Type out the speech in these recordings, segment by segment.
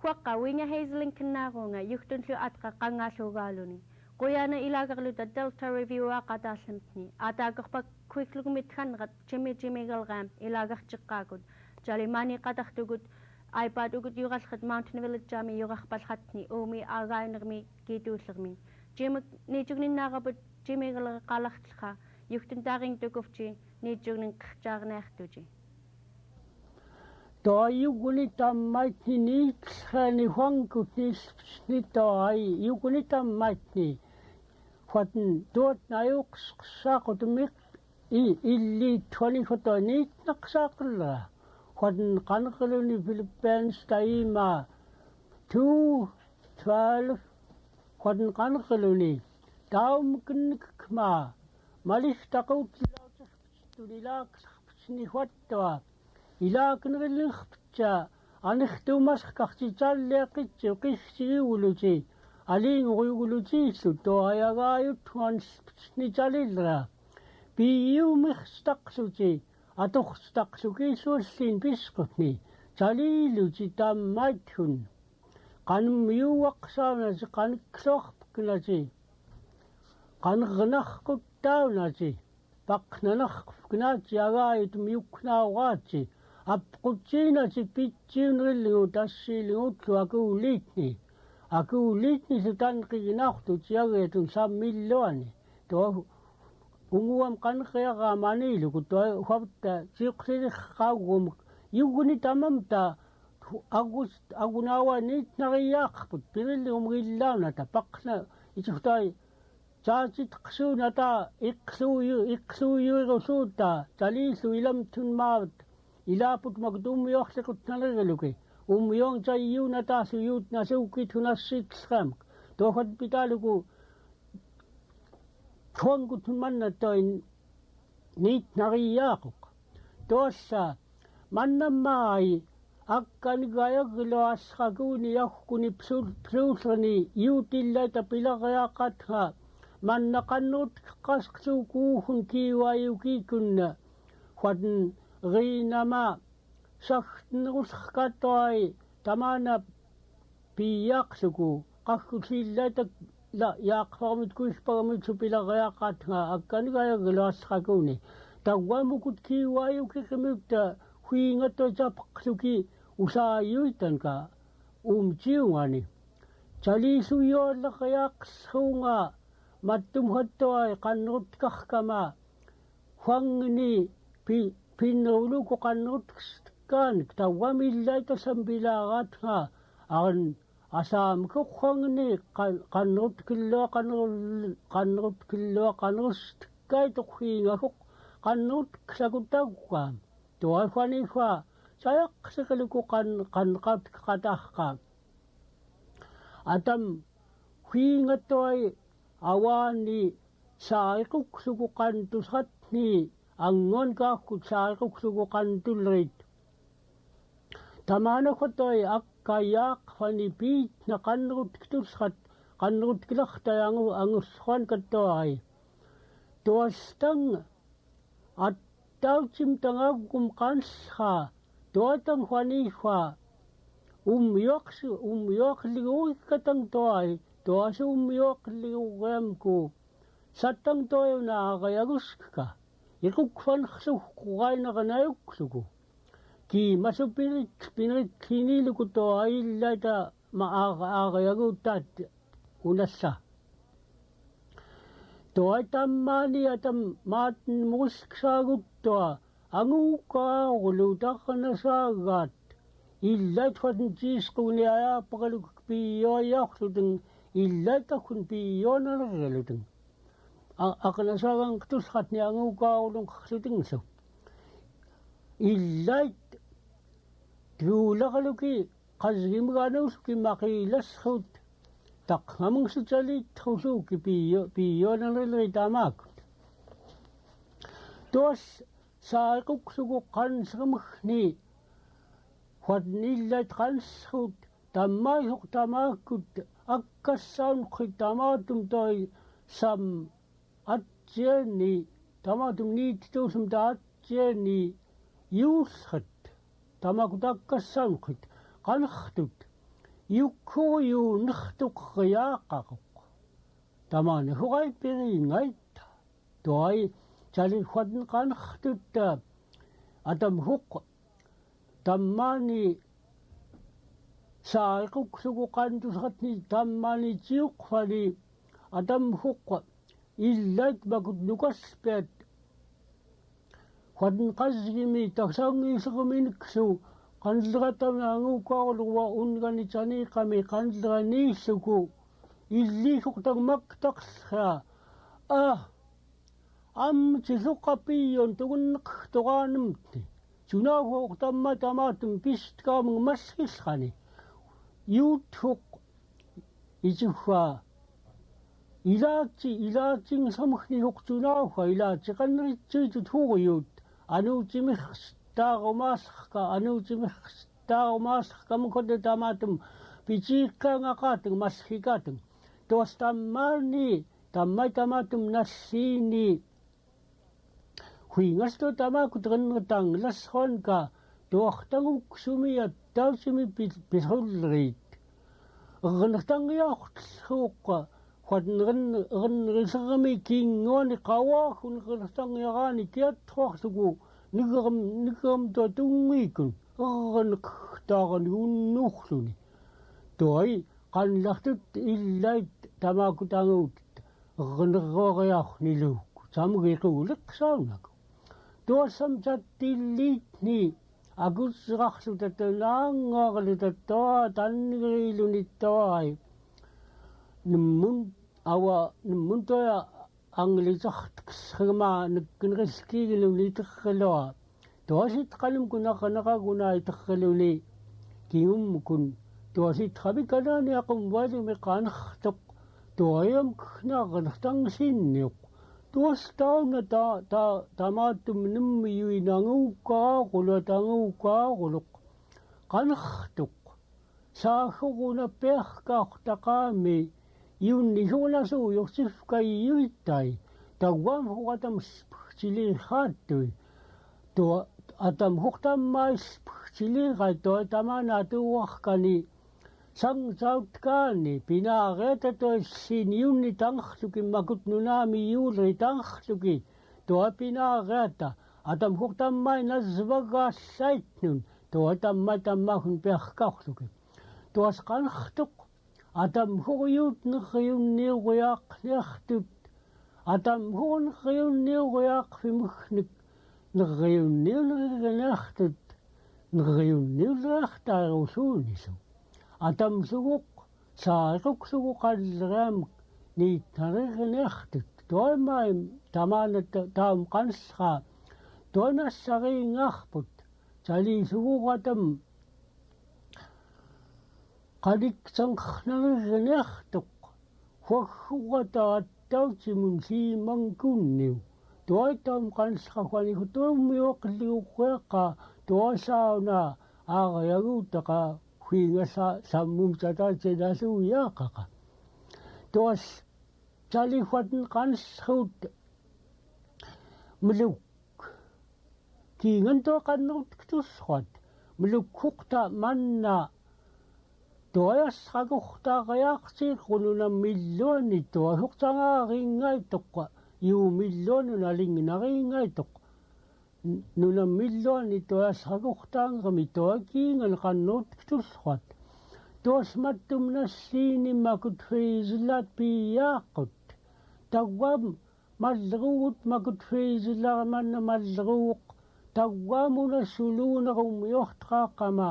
Huaqa winga Hazelin kinnaarunga yuhtunlu atqa qangaallugaaluni quyana ilagarluta Delta Review aqataallamtni ataakorpak quicklugumitxanrat jimigalqaam ilagartiqqaakut jalimani qatartugut iPad ugut yuralqat Mountain Village-aami yurarpalqatni uumi aagaanermi kiituullermi jimik niitugninnaaraput jimigalqalartqa yuhtun taaringtukufti niitugnin qerjaarneartuji Toi yuguni tammaitni niitsani huankutisni toi yuguni tammaitni huaten tuot najuqsaaqutmik illi tuani hotoi niitnaqsaaqilla huaten qaneqaluni Philippines taima 212 huaten qaneqaluni taumkinnikma malistaquttilautarpitunilaaqsarpitsni huattua ilaakinrillerpitsa anertuumasqartitaalleaqitsi qissiguuluti aliingurugulutiillu toajagaayut huanspitsnitalillra piiumirstaqluti atorstaqlukiilluallin pisqutni taliiluti tammaithun qanummiuaqsaunati qanikluarpknati qanernarquttaunati paqnanarquknaati agaayut miuknauraati apqutiinati pitsiunrillugu tassiilugutlu akuuliitni sutanqiginaartu tiageetun sammilluani tuo unguam qaneqiaraamaniilugu tuo huapta tiuqliliqqaagumuk yuguni tamamta agunaawaniitnariyaaqput pirilligum gillaunata paqna ituhtai taatitqsuunata iqluuyuirusuuta taliillu ilamtunmaavat ilaaput maktuummiorliqutnaleriluki ummiong taiyuunataallu yuutnasuukit hunassiitlqaamak toofat pitaalugu tuankutun mannatoin niitnariyaaquk toossa mannammaai akkanigayaggiloassqakuuni yahkuni psuullrni yuutillaita pilariaqatha mannaqannuut qasqluukuuhun kiiwayukiikunna huaten riinama sagtnerusqatoi tamana piiaqluku qaggulliillaita la yaaqfarmit kuisparamit pilariaqatha akkanigayaggiloassqakuuni tawamukut kiiwayukiqimikta huingatotapqluki usaayuitanka umtiungani taliisuyoollaqayaaqsruunga mattumhattuai qannerutkarkama huangni pinneruluku qannerutkaanik tawamillaita sampilaaraatha aran asaamikuqhuangni qannerutkillua qannerustikkaitoqhiingakuq qannerutklakutaggaam tuafaniffa sayaqsiqiliku qanqatqataqqa atam huingattuai awaani saaiquqluku qantusratni angon kaarkut saaiquqluku qantullerit tamaanakhotoi akkayaaqfani piitna qannerutkitusrat qannerutkilartai angussuan kattuai tuastang attautim tangagum qansha tuatang huanifa umyoqliguikatang toai toasu umyoqliguamku sattang toyuna agayaguska iqukfanqluqqainaqanayuqlugu ki masupinit kiniluku toaillaita ma agayagutat unassa toai tammaani atam maatin musksaaguttua anguuqaarulu taqnasaagaat illatfatin tiisquuniayaapaqaluk piioiarluteng illatakun piionalerluteng aqnasaagan qtusqatni anguuqaarulunqarlutingsu illait tuulaqaluki qasgimaganuuski maqiilasrut taqqamungsutaliitrusuuki piiyuanalilri tamaakut tuas saaqiquksugu qansrumgni huatnillat qansrut tammaisuq tamaakut akkassaunqi tamaatum toi sam atjeeni tamaatum niitituusum taatjeeni juusret tamakut akkassaunqit qanrtut yukkuyu nirtuqriaaqaruq tamaana hurai piriingaitta toi tali huatn qanrtut atam huq tammaani saaqiquksugu qantusratni tammaani tiuqfali atam huq illat makut nukaspeat huatn qasgimi taksaungiisuruminiksu qanleratamnaanguukaarluwa unganitaniiqami qanleraniissuku illiisuqtagmaktaqsra amtiluqapiyon tugunneqtoraanumtni sunaahuoq tamaatum pistkaamung massisqani yuuthuq ituhua ilaating samkhnihuq sunaahuwa ilaatiqanneritsuitut huuriyuut anuutimihstaarumaasqamukote tamaatum pitiikkaangaqaatung massikaatung tuas tamaatum nassiini huingasto tamaakut qinnertang lasronka tuartanguksumiat tausimi pisulriit qinnertangiaaqtsuuqqa huatnerisermi kinguani qawaakhun qinnertangiaraani kiatruarsugu nigeram tuatungiikun erneqtaarani unnuurluni toi qanlartut illait tamaakutanguut ernerruariarniluukku samgiquuleqsaunaku tuassam tattilliitni akussirarlutattanaangoorlutattoa tannigriilunittoai nummun toya anglitsartqsrimaa nikkinriskiigiluniterrilua tuasit qalum kunaqanaqagunai terriluni kingummukun tuasit qavikanaani aqumvalumi qanertoq tuayam knaaqanertangsinniuq tuas tauna tamaatum nimmiyuinanguukaaqulutanguukaaquluq qanertuq saahuguna peerkaartaqaami iunnisurnasuujortifkaiyuittai tauam huqatam spirtiliirraattui tua atam huqtammaisspirtiliirai toi tamaanaatuuarkani sangsautkaani pinaareeta toissiin iunni tangerluki makut nunaami iulri tangerluki tua pinaareeta atam huqtammai nasvagaallaitnun tua tammahun peerkaarluki tuas qanertuq atam huriyut nerriunniuruyaaqliartut atam hurnerriunniuruyaaqfimuhnik nerriunniulerinertut nerriunniuleriartaarusuunisu atam suguq saaqiquksugu qalleriamik niitnarerinertut toimaim tamaana taum qansra toinassariingarput talisuguqatam qaliksangqnererinertuq huagguqataattautimun siimankunniu tuaitam qansrahuanihu tuummiuqliuqeeqa tuasauna aariaguutaqa huingasa sammumtataatinasuuyaaqaqa tuas talihuatn qansruut muluk kiingan toqanneruttusruat mulukhuqta manna tuajassaqurtaaqajaaqsiiqununam tuahuqtangaaringaitoqqa yuumilluanunalinginaringaitoq nunamilluani tuajassaqurtaanqami tuakiingan qanneruttusruat tuasmattum nassiinimmakut friisillaat piiyaaqut tauam mallerugut makut friisillaaramanna malleruuq tauamuna suluunerum yortraaqama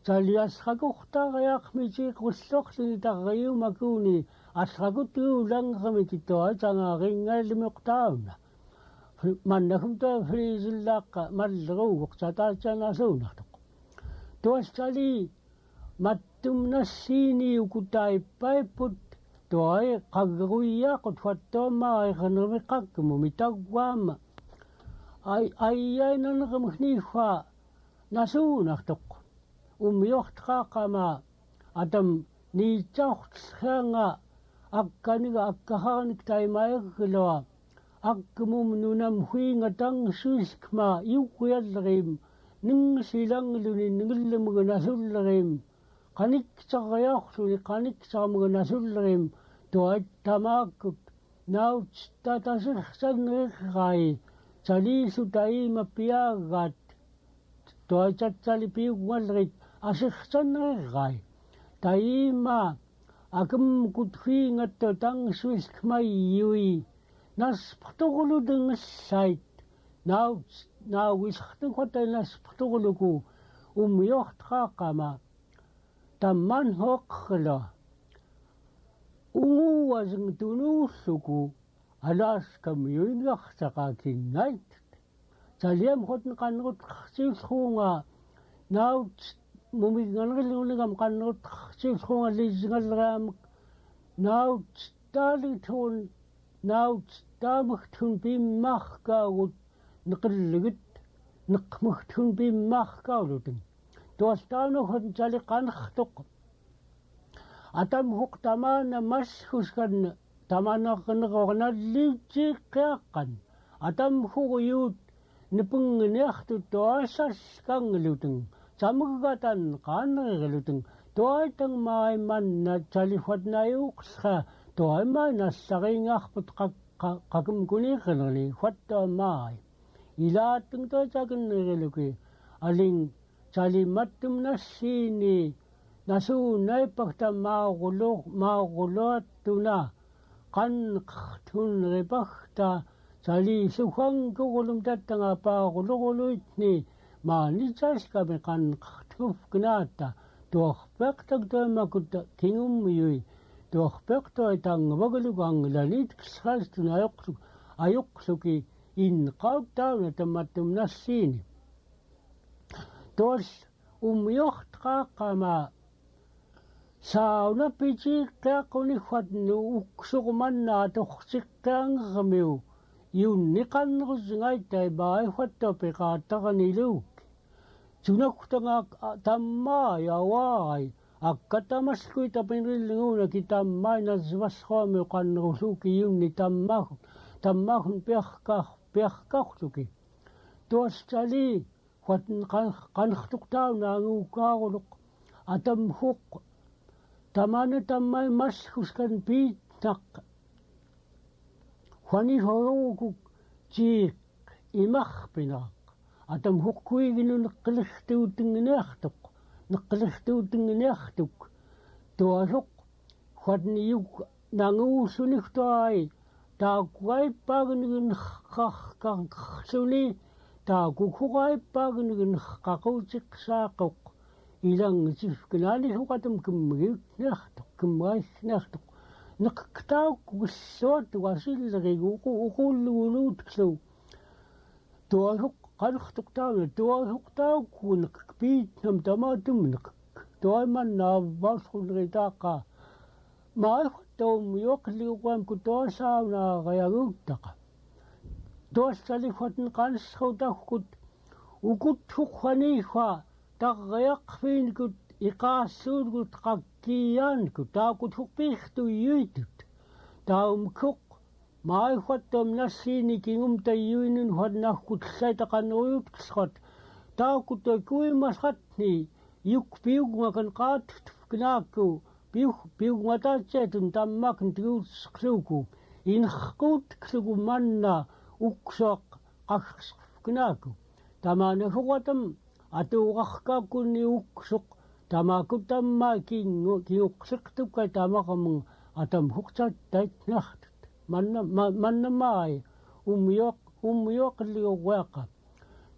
taliasqakurtaariaqmitiiqullerluni tarriumakuuni assaqutiulangermikittua tangaringailimiqtauna mannagum tua friisillaaqqa malleruuq tataatanasuunartoq tuas tali mattum nassini ukutaipaiput toi qagruiaqut fattomaa iqanermiqakkumu mitagwaama aiyainanqamnifa nasuunartoq ummiortqaaqama atam niitsauqtllanga akkaniga akkaharnik taimaerloa akkumum nunam huinga tangsuiskma yuqyallerim ningsilanglunin ngillumuga nasullerim qaniktsaqayarluni qaniksamuga nasullerim toat tamaakut nauts tatasirsannerrai salisu taima piagat toatsali piugalrit asirsannerrai taima akum kuthuingatto tangsuiskmayui nasptoruludengssait nauwisartuqata nasptoruluku ummiortqaaqama tamman hoqqla unguwasing tunuulluku alaaskam yuingartaqakinnait saliam hotn qannerutqarsiulluunga nauts muminganrilunigam qannerutqarsiulluunga liisngalleraamak nauts taalitun nauts taamugtun pimmarkaagut neqilligit neqmugtun pimmarkaulutun tuastaanohon saliqanertuq atam huq tamana massuskan tamanaqnerornalliitsiiqqaqqan atam huruyuut nipungniartu tuassaskanglutun samuggatan qaanerilutun tuaitang maaimanna salifatnayuuqsqa tuaimai nassariingaarput qakum kuniqerli fattuamaai ilaattung toitakineriluki aling salimattum nassiini nasuunaippaktam maaquluattuna qanqartunripagta salisuhankurulum tattanga paaquluruluitni maanitsaskami qanqartugufknaata tuorpeqtak toimakut kingummiyui tuorpeqtoi tangvagaluku anglaniitkisrastun ajuqsuki inqauttauna tamattum nassiini tuos ummiortqaaqama sauna pitiiqqaaqunigfatnu uksuqmannaa torsiqqaangermiu yunniqannerusngaitai baaifattopiqaattaqaniluuk sunaqtanga tammaa yawaarai akkatamasskui tapinrilluunaki tammai nasvasqaamiu qannerussuuki yunni tammahun piarqarluki tuassali fatn qanertuqtaunaanguukaaruluq atam huq tamane tammai massuskan piitnaq fanihorukuk tiiq imarpinaq atam huqkuiginu neqqilirtuutinnginiartuk tuasuq fatniyuk nanguussunigtuai taakugaippaagniginneqqarkarsuni taakukugaippaagniginneqqaqutiqsaaqoq ilangitsifkinaanisuqatam kimmagiutniartuq neqqtaukkugissuat wasillerigu uqullugunuutklu tuasuq qanertuqtauna tuasuqtaukkuneq piitnam tamaatumneq tuaimannaavaasqulleritaaqqa maafattoummiuaqliguqaamku tuasaaunaaqiaguuttaqa tuassalifatn qanerrutakkut ukuthuqqaniifa tarriaqfiinikut iqaassuunikut qakkiyaanikut taakuthuqpiirtuyyuitut taumkuq maafattom nassiini kingum tayyuinun fatnarkutsaitaqaneruyutkisqat taakutoi kuimasqatni yukpiugmakan qaatufknaakku piugmataatsiatun tammakn tiguutsqluuku inerquutklugu manna uksuaq qarsqfknaakku tamaanahuqatam atuuqarkaakkunni uksuq tamakutammaa kinguqsiqtukkai tamaqamun atam huqsattaitnartut mannamaai ummioqliguqaqa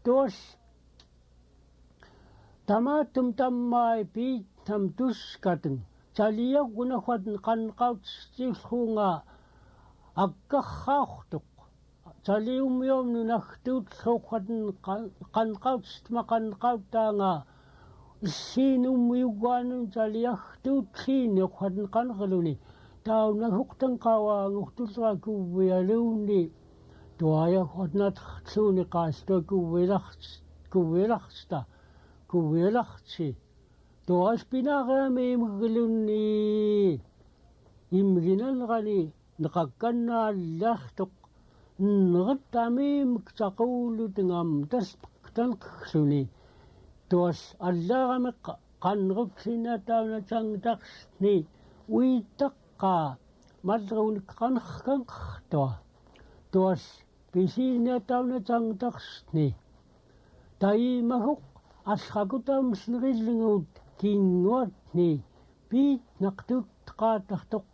tuas tamaattum tammaai piitnam tuskatun saliagunafat qanqautstiullruunga akkarraartuq saliummiornu nartuutllruuqatun qanqautstma qanqauttaanga sinum yuguanun taliahtut sin yokhadn kangaluni taw na huktan kawa ngutulra kuwialuni tuaya hodnat tsuni kasto kuwilachsta kuwilachsi tuas pinagami mgluni imginan gani nakakana lahtok ngatami mktaqulu tingam tasqtan ksuni tuas allagami qanruksina tawna tangtaxni uitaqqa malrun qanqanqtua tuas pisina tawna tangtaxni taimahuk asqakutam snrillingut kinguatni piit naqtut qaataqtoq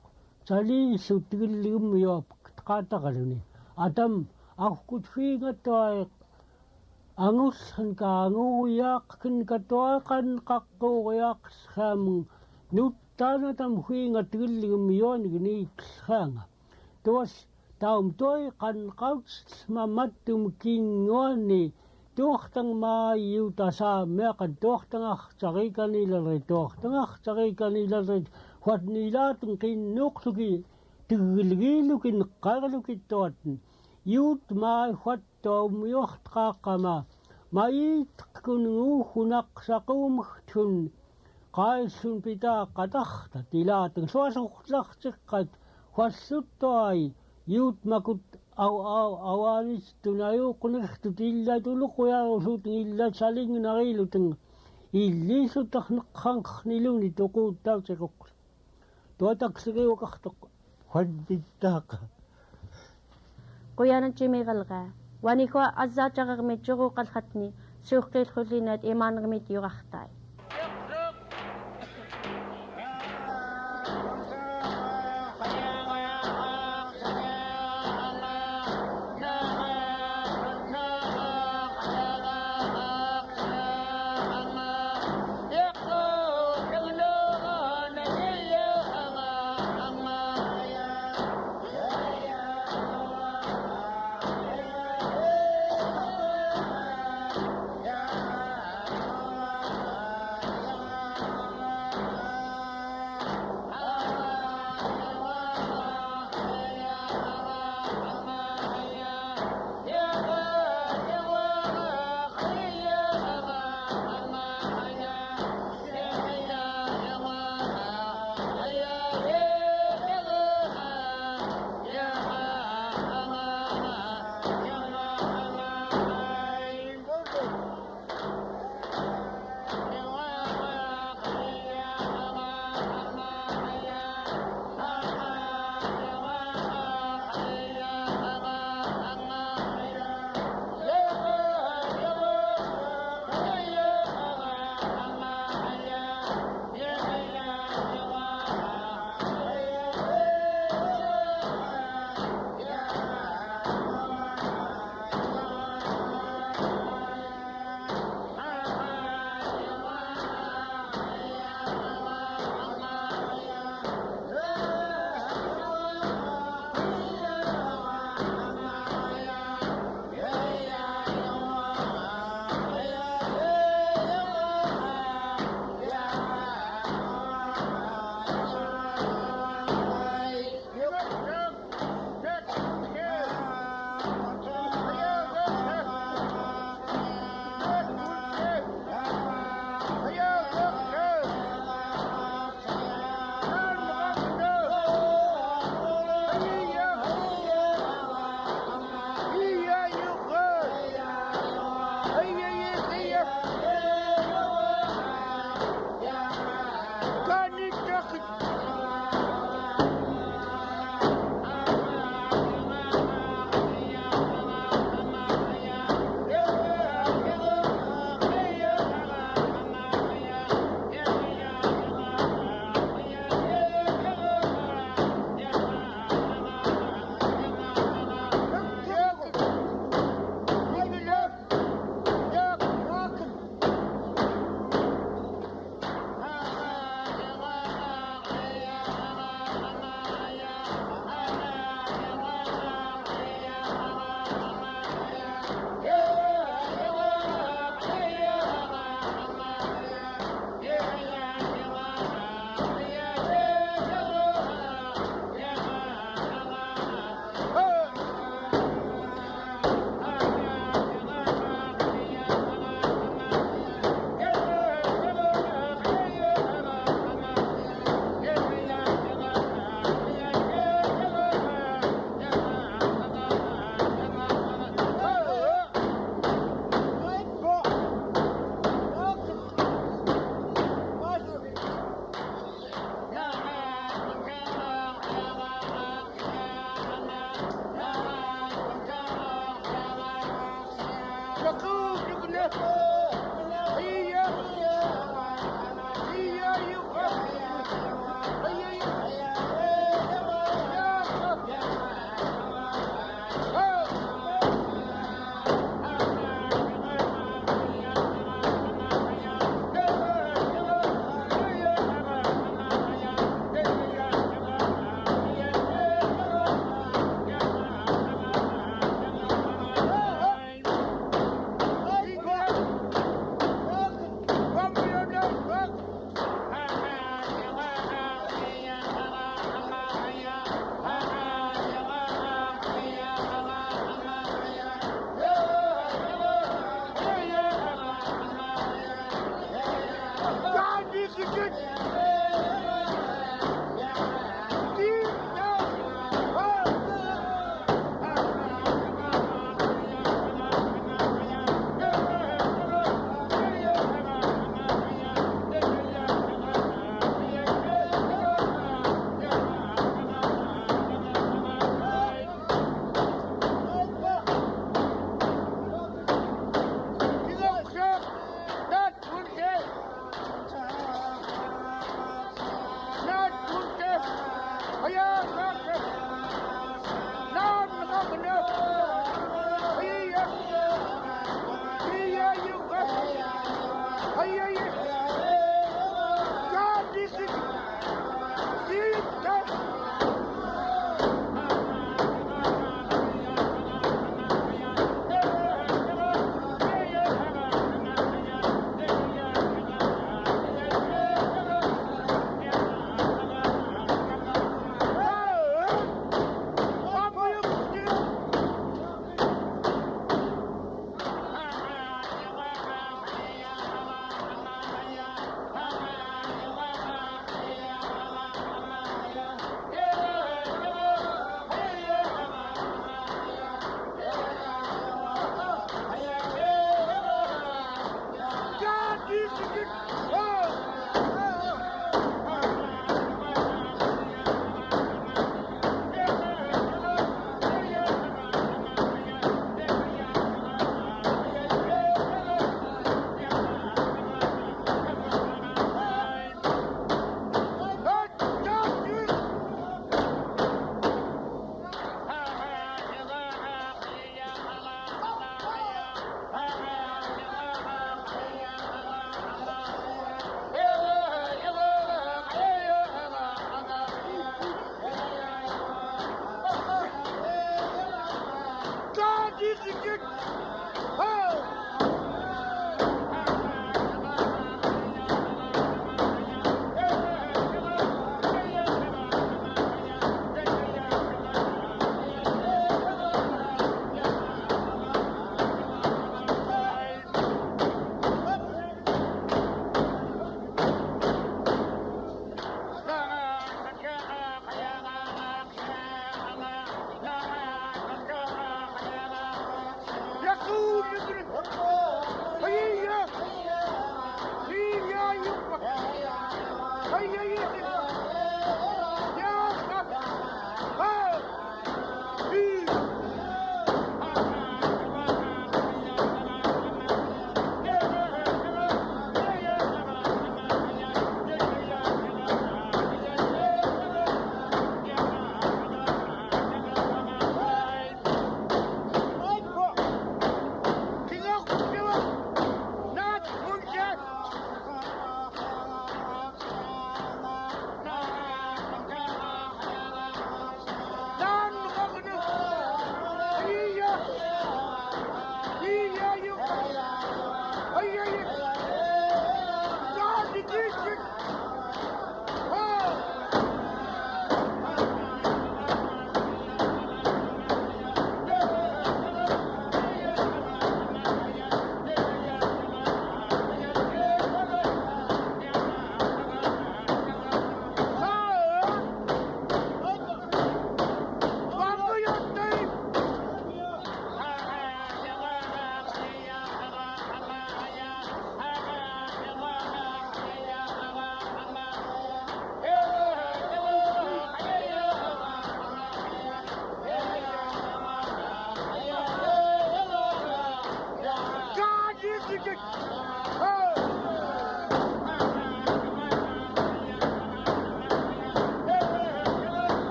talisut tigilligum yop qaataqaluni atam aqut fiingattua angushan ka anguyaqkin katuaqan qaqquyaqsam nuttana tam fiingat tigilligum yonigni khanga tuas taum toi qanqauts mamattum kinguani tuhtang ma yuta sa meqan tuhtang aqtarikanilare wat nilatun kinnuqluki tigilgilukin qarluki tuatn yut ma wat taum yohtqaqama mait kungu hunaqsaqumhtun qaisun pita qataqta tilatun suasuqlaqtiqqat wassuttai yut makut awanis tunayu kunirtut illa tuluquya usutun illa saling narilutun illisutaqneqqanqniluni tuquuttautiquq tuataksiriuqartoq waddittaqa Kuyana Jimigalga waniko azzaachaqarmit juruqallatni suuqqillulinat imaanarmit yurartai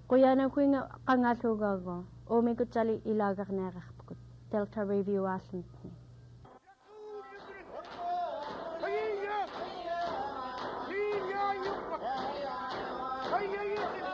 Quyana kuinga qangalugago omikutsali ilagarneerarpukut Delta Review aallantni. Hey,